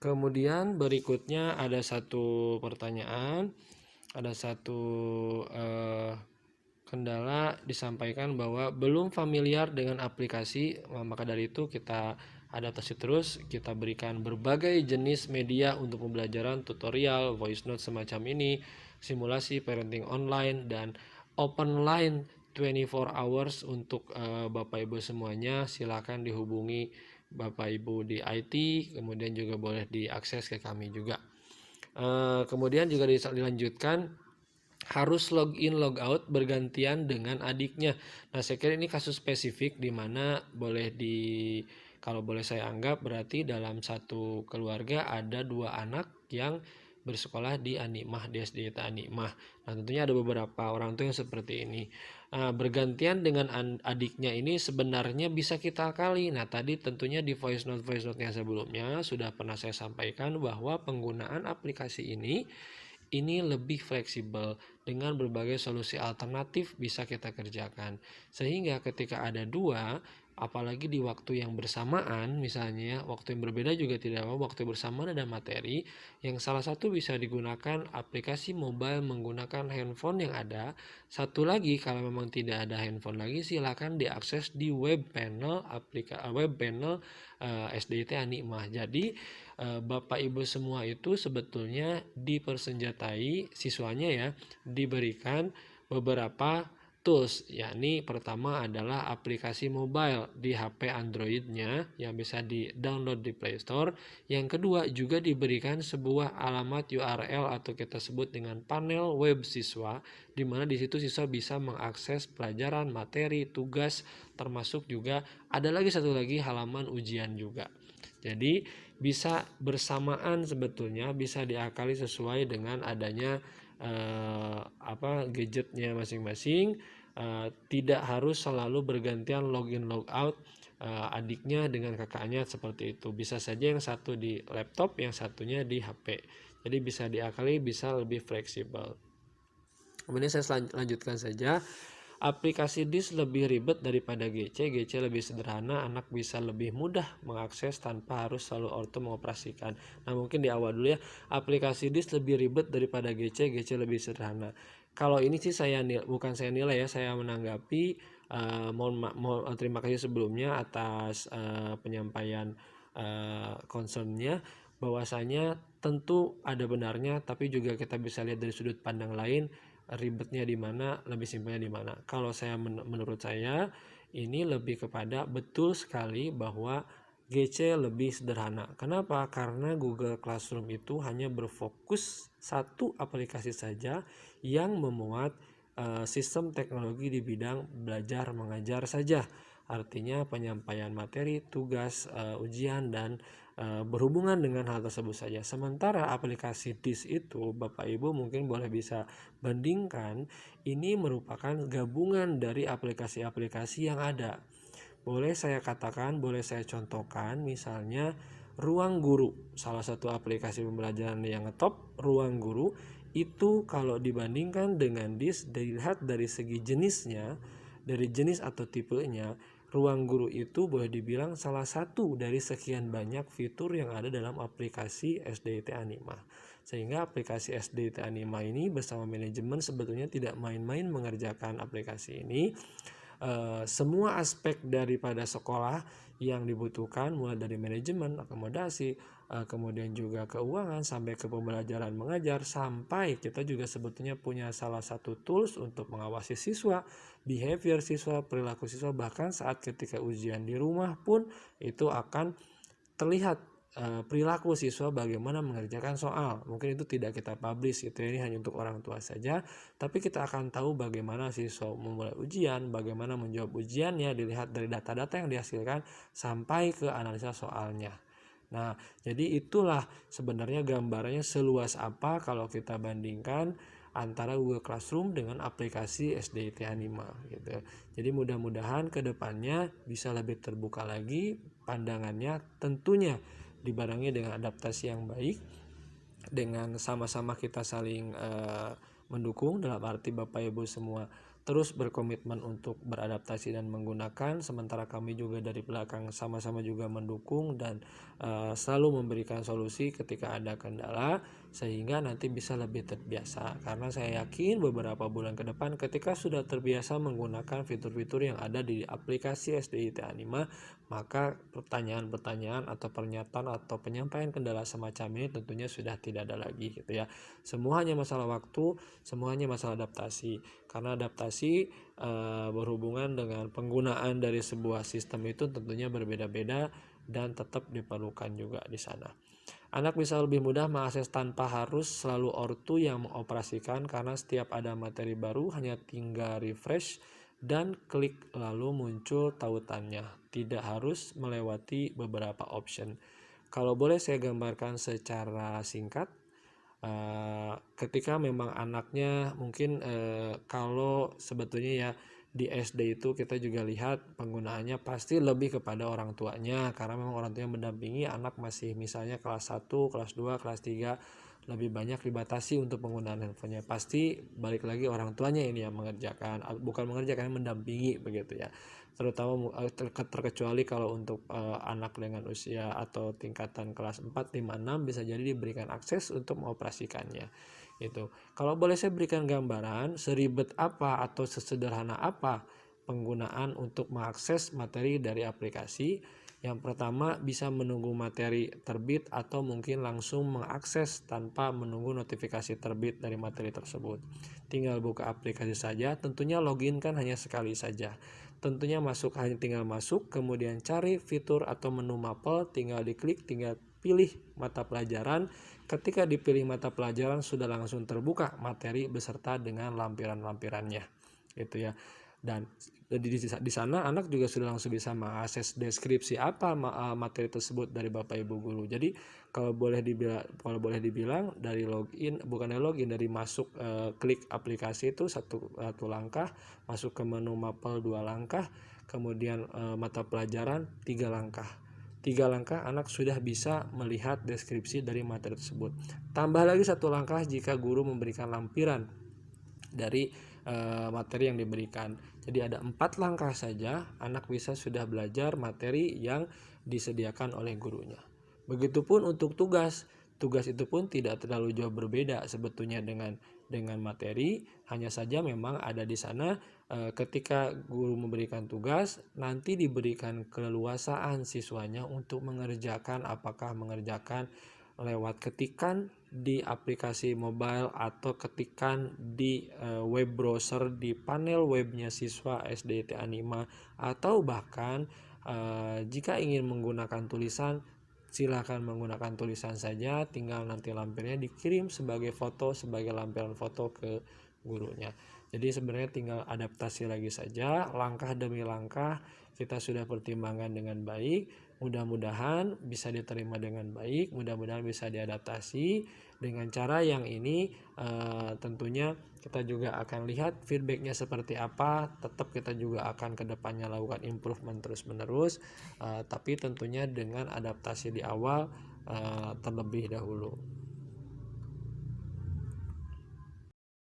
Kemudian berikutnya ada satu pertanyaan, ada satu kendala disampaikan bahwa belum familiar dengan aplikasi, maka dari itu kita adaptasi terus, kita berikan berbagai jenis media untuk pembelajaran, tutorial, voice note semacam ini, simulasi parenting online, dan open line 24 hours untuk Bapak Ibu semuanya. Silakan dihubungi Bapak Ibu di IT, kemudian juga boleh diakses ke kami juga. Kemudian juga dilanjutkan harus login logout bergantian dengan adiknya. Nah, saya kira ini kasus spesifik di mana kalau boleh saya anggap berarti dalam satu keluarga ada 2 anak yang bersekolah di Animah, di SD Animah. Nah, tentunya ada beberapa orang tua yang seperti ini. Nah, bergantian dengan adiknya ini sebenarnya bisa kita akali. Nah, tadi tentunya di voice note yang sebelumnya sudah pernah saya sampaikan bahwa penggunaan aplikasi ini lebih fleksibel dengan berbagai solusi alternatif bisa kita kerjakan. Sehingga ketika ada 2, apalagi di waktu yang bersamaan, misalnya waktu yang berbeda juga tidak apa, waktu bersamaan ada materi yang salah satu bisa digunakan aplikasi mobile menggunakan handphone yang ada. Satu lagi kalau memang tidak ada handphone lagi, silakan diakses di web panel SDIT Animah. Jadi Bapak Ibu semua itu sebetulnya dipersenjatai siswanya ya, diberikan beberapa tools, yakni pertama adalah aplikasi mobile di HP Android-nya yang bisa di-download di Play Store. Yang kedua juga diberikan sebuah alamat URL atau kita sebut dengan panel web siswa, di mana di situ siswa bisa mengakses pelajaran, materi, tugas, termasuk juga ada lagi satu lagi halaman ujian juga. Jadi bisa bersamaan sebetulnya, bisa diakali sesuai dengan adanya gadgetnya masing-masing. Tidak harus selalu bergantian login logout adiknya dengan kakaknya seperti itu. Bisa saja yang satu di laptop, yang satunya di HP. Jadi bisa diakali, bisa lebih fleksibel. Kemudian saya lanjutkan saja. Aplikasi DIS lebih ribet daripada GC lebih sederhana, anak bisa lebih mudah mengakses tanpa harus selalu auto mengoperasikan. Nah, mungkin di awal dulu ya, aplikasi DIS lebih ribet daripada GC lebih sederhana. Kalau ini sih bukan saya nilai ya, saya menanggapi. Mohon terima kasih sebelumnya atas penyampaian concernnya, bahwasanya tentu ada benarnya, tapi juga kita bisa lihat dari sudut pandang lain, ribetnya di mana, lebih simpelnya di mana. Kalau saya menurut saya ini lebih kepada betul sekali bahwa GC lebih sederhana. Kenapa? Karena Google Classroom itu hanya berfokus satu aplikasi saja yang memuat sistem teknologi di bidang belajar mengajar saja. Artinya penyampaian materi, tugas, ujian, dan berhubungan dengan hal tersebut saja. Sementara aplikasi DIS itu Bapak Ibu mungkin boleh bisa bandingkan, ini merupakan gabungan dari aplikasi-aplikasi yang ada. Boleh saya katakan, boleh saya contohkan, misalnya Ruang Guru, salah satu aplikasi pembelajaran yang ngetop. Ruang Guru itu kalau dibandingkan dengan DIS, dilihat dari segi jenisnya, dari jenis atau tipenya, Ruang Guru itu boleh dibilang salah satu dari sekian banyak fitur yang ada dalam aplikasi SDIT Animah. Sehingga aplikasi SDIT Animah ini bersama manajemen sebetulnya tidak main-main mengerjakan aplikasi ini. Semua aspek daripada sekolah yang dibutuhkan, mulai dari manajemen, akomodasi, kemudian juga keuangan, sampai ke pembelajaran mengajar, sampai kita juga sebetulnya punya salah satu tools untuk mengawasi siswa, behavior siswa, perilaku siswa, bahkan saat ketika ujian di rumah pun itu akan terlihat perilaku siswa bagaimana mengerjakan soal. Mungkin itu tidak kita publish gitu, ini hanya untuk orang tua saja, tapi kita akan tahu bagaimana siswa memulai ujian, bagaimana menjawab ujiannya, dilihat dari data-data yang dihasilkan sampai ke analisa soalnya. Nah, jadi itulah sebenarnya gambarannya seluas apa kalau kita bandingkan antara Google Classroom dengan aplikasi SDIT Anima gitu. Jadi mudah-mudahan kedepannya bisa lebih terbuka lagi pandangannya, tentunya dibarengi dengan adaptasi yang baik, dengan sama-sama kita saling mendukung, dalam arti Bapak Ibu semua terus berkomitmen untuk beradaptasi dan menggunakan, sementara kami juga dari belakang sama-sama juga mendukung dan selalu memberikan solusi ketika ada kendala, sehingga nanti bisa lebih terbiasa. Karena saya yakin beberapa bulan ke depan ketika sudah terbiasa menggunakan fitur-fitur yang ada di aplikasi SDIT Anima, maka pertanyaan-pertanyaan atau pernyataan atau penyampaian kendala semacam ini tentunya sudah tidak ada lagi gitu ya. Semua hanya masalah waktu, semuanya masalah adaptasi. Karena adaptasi berhubungan dengan penggunaan dari sebuah sistem itu tentunya berbeda-beda dan tetap diperlukan juga di sana. Anak bisa lebih mudah mengakses tanpa harus selalu ortu yang mengoperasikan, karena setiap ada materi baru hanya tinggal refresh dan klik lalu muncul tautannya. Tidak harus melewati beberapa option. Kalau boleh saya gambarkan secara singkat, ketika memang anaknya mungkin kalau sebetulnya ya di SD itu kita juga lihat penggunaannya pasti lebih kepada orang tuanya, karena memang orang tuanya mendampingi anak masih misalnya kelas 1, kelas 2, kelas 3 lebih banyak dibatasi untuk penggunaan handphonenya. Pasti balik lagi orang tuanya ini yang mengerjakan, bukan mengerjakan, mendampingi begitu ya. Terutama terkecuali kalau untuk anak dengan usia atau tingkatan kelas 4, 5, 6 bisa jadi diberikan akses untuk mengoperasikannya. Itu. Kalau boleh saya berikan gambaran seribet apa atau sesederhana apa penggunaan untuk mengakses materi dari aplikasi. Yang pertama, bisa menunggu materi terbit atau mungkin langsung mengakses tanpa menunggu notifikasi terbit dari materi tersebut. Tinggal buka aplikasi saja, tentunya login kan hanya sekali saja. Tentunya tinggal masuk, kemudian cari fitur atau menu mapel, tinggal diklik, tinggal pilih mata pelajaran. Ketika dipilih mata pelajaran sudah langsung terbuka materi beserta dengan lampiran-lampirannya, gitu ya. Dan di sana anak juga sudah langsung bisa mengakses deskripsi apa materi tersebut dari Bapak Ibu guru. Jadi kalau boleh dibilang dari dari masuk klik aplikasi itu satu langkah, masuk ke menu mapel 2 langkah, kemudian mata pelajaran 3 langkah. 3 langkah anak sudah bisa melihat deskripsi dari materi tersebut. Tambah lagi 1 langkah jika guru memberikan lampiran dari materi yang diberikan. Jadi ada 4 langkah saja anak bisa sudah belajar materi yang disediakan oleh gurunya. Begitupun untuk tugas. Tugas itu pun tidak terlalu jauh berbeda sebetulnya dengan materi, hanya saja memang ada di sana ketika guru memberikan tugas, nanti diberikan keleluasaan siswanya untuk mengerjakan, apakah mengerjakan lewat ketikan di aplikasi mobile atau ketikan di web browser di panel webnya siswa SDIT Anima, atau bahkan jika ingin menggunakan tulisan, silakan menggunakan tulisan saja, tinggal nanti lampirnya dikirim sebagai foto, sebagai lampiran foto ke gurunya. Jadi sebenarnya tinggal adaptasi lagi saja, langkah demi langkah kita sudah pertimbangkan dengan baik. Mudah-mudahan bisa diterima dengan baik, mudah-mudahan bisa diadaptasi dengan cara yang ini. Tentunya kita juga akan lihat feedbacknya seperti apa. Tetap kita juga akan kedepannya lakukan improvement terus-menerus, tapi tentunya dengan adaptasi di awal terlebih dahulu.